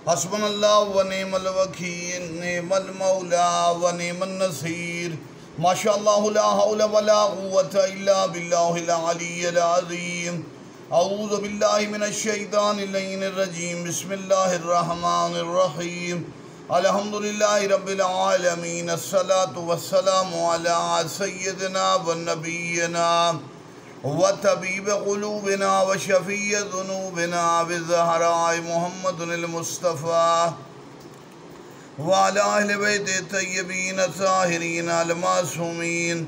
حسبنا اللہ و نعم الوکیل، نعم المولا و نعم النصیر، ما شاء اللہ لا حول ولا قوة الا باللہ العلی العظیم۔ اعوذ باللہ من الشیطان اللعین الرجیم، بسم اللہ الرحمن الرحیم، الحمدللہ رب العالمین، الصلاة والسلام علی سیدنا و نبینا وطبیب قلوبنا وشفیع ذنوبنا بزہراء محمد المصطفیٰ وعلی اہل بیت طیبین الطاہرین المعصومین،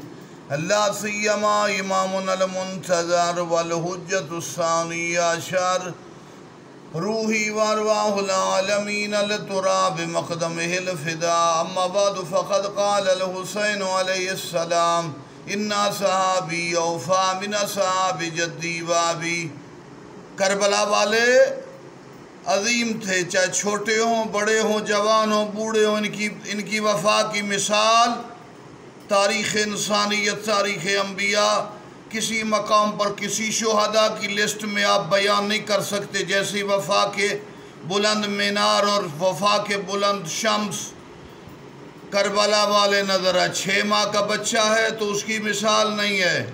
لا سیما امامنا المنتظر والحجۃ الثانی عشر، روحی وارواح العالمین لتراب مقدمہ الفداء، اما بعد فقد قال الحسین علیہ السلام اِنَّا صحابی اوفا من صحاب جدی وابی۔ کربلا والے عظیم تھے، چاہے چھوٹے ہوں، بڑے ہوں، جوان ہوں، بوڑھے ہوں، ان کی وفا کی مثال تاریخ انسانیت، تاریخ انبیاء، کسی مقام پر کسی شہداء کی لسٹ میں آپ بیان نہیں کر سکتے، جیسی وفا کے بلند مینار اور وفا کے بلند شمس کربلا والے نظر آئے۔ 6 ماہ کا بچہ ہے تو اس کی مثال نہیں ہے۔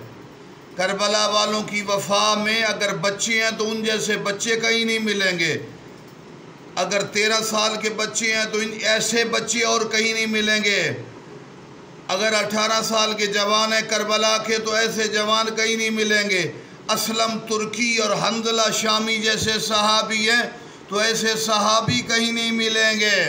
کربلا والوں کی وفا میں اگر بچے ہیں تو ان جیسے بچے کہیں نہیں ملیں گے، اگر 13 سال کے بچے ہیں تو ایسے بچے اور کہیں نہیں ملیں گے، اگر 18 سال کے جوان ہیں کربلا کے تو ایسے جوان کہیں نہیں ملیں گے، اسلم ترکی اور حنظلہ شامی جیسے صحابی ہیں تو ایسے صحابی کہیں نہیں ملیں گے۔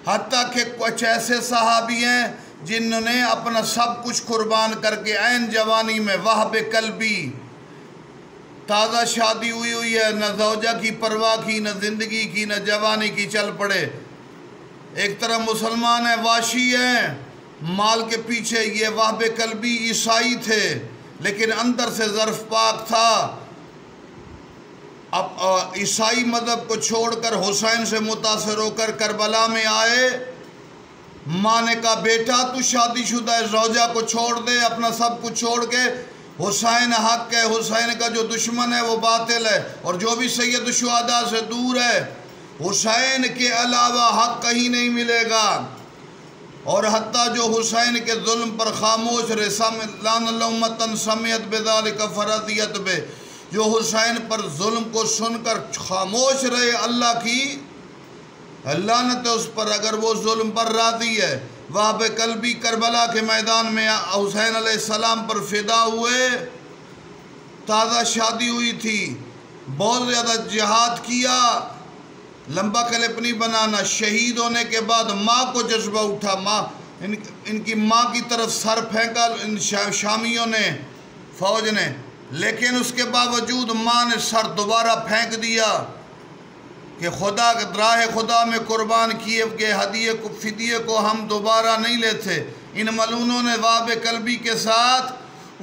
حتیٰ کہ کچھ ایسے صحابی ہیں جنہوں نے اپنا سب کچھ قربان کر کے عین جوانی میں، وہب قلبی، تازہ شادی ہوئی ہے، نہ زوجہ کی پرواہ کی، نہ زندگی کی، نہ جوانی کی، چل پڑے۔ ایک طرف مسلمان ہیں، واشی ہیں، مال کے پیچھے، یہ وہب قلبی عیسائی تھے لیکن اندر سے ظرف پاک تھا۔ اب عیسائی مذہب کو چھوڑ کر حسین سے متاثر ہو کر کربلا میں آئے۔ ماں نے کہا بیٹا تو شادی شدہ ہے، زوجہ کو چھوڑ دے، اپنا سب کچھ چھوڑ کے، حسین حق ہے، حسین کا جو دشمن ہے وہ باطل ہے، اور جو بھی سید الشہداء سے دور ہے، حسین کے علاوہ حق کہیں نہیں ملے گا۔ اور حتیٰ جو حسین کے ظلم پر خاموش رہے، لعن اللہ امۃ سمعت بذلک فرضیت بے، جو حسین پر ظلم کو سن کر خاموش رہے، اللہ کی لعنت اس پر اگر وہ ظلم پر راضی ہے۔ وہب قلبی کربلا کے میدان میں حسین علیہ السلام پر فدا ہوئے، تازہ شادی ہوئی تھی، بہت زیادہ جہاد کیا، لمبا کلپ نہیں بنانا۔ شہید ہونے کے بعد ماں کو جذبہ اٹھا، ماں ان کی ماں کی طرف سر پھینکا ان شامیوں نے، فوج نے، لیکن اس کے باوجود ماں نے سر دوبارہ پھینک دیا کہ خدا راہ خدا میں قربان کیے گئے ہدیے کو، فدیے کو ہم دوبارہ نہیں لیتے۔ ان ملعونوں نے وہب قلبی کے ساتھ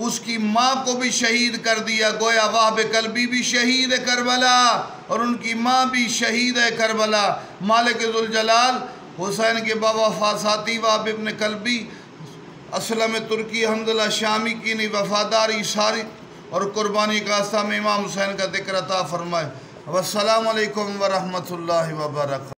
اس کی ماں کو بھی شہید کر دیا، گویا وہب قلبی بھی شہید ہے کربلا اور ان کی ماں بھی شہید ہے کربلا۔ مالک ذوالجلال حسین کے بابا ساتھی وہب ابن قلبی، اسلم ترکی، حنظلہ شامی کی وفاداری ساری اور قربانی کا راستہ میں امام حسین کا ذکر عطا فرمائے۔ والسلام علیکم ورحمۃ اللہ وبرکاتہ۔